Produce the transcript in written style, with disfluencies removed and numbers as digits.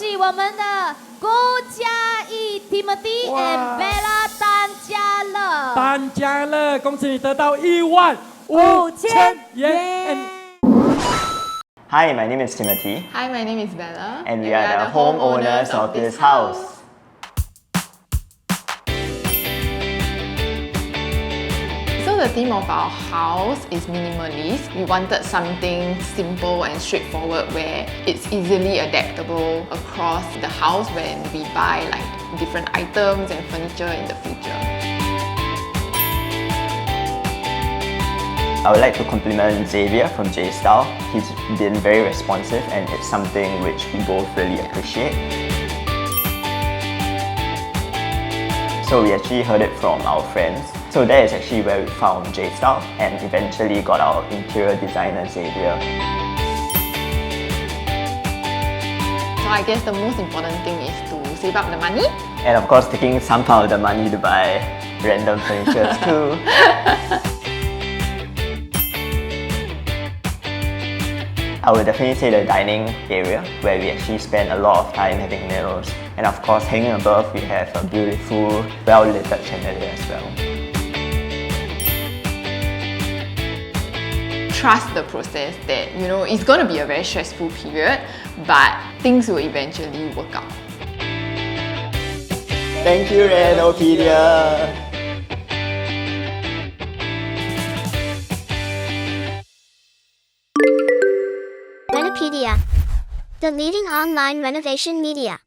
喜我们的顾嘉义 Timothy and Bella 丹家乐。丹家乐，恭喜你得到15000元。Hi, my name is Timothy. Hi, my name is Bella. And we are the homeowners of this house. So the theme of our house is minimalist. We wanted something simple and straightforward where it's easily adaptable across the house when we buy like different items and furniture in the future. I would like to compliment Xavier from J-Style. He's been very responsive and it's something which we both really appreciate. So we actually heard it from our friends. So that is actually where we found J-Style and eventually got our interior designer Xavier. So I guess the most important thing is to save up the money. And of course taking some part of the money to buy random furniture too. I would definitely say the dining area, where we actually spend a lot of time having meals. And of course, hanging above, we have a beautiful, well-lit chandelier as well. Trust the process that, it's going to be a very stressful period, but things will eventually work out. Thank you, Renopedia! Renopedia, the leading online renovation media.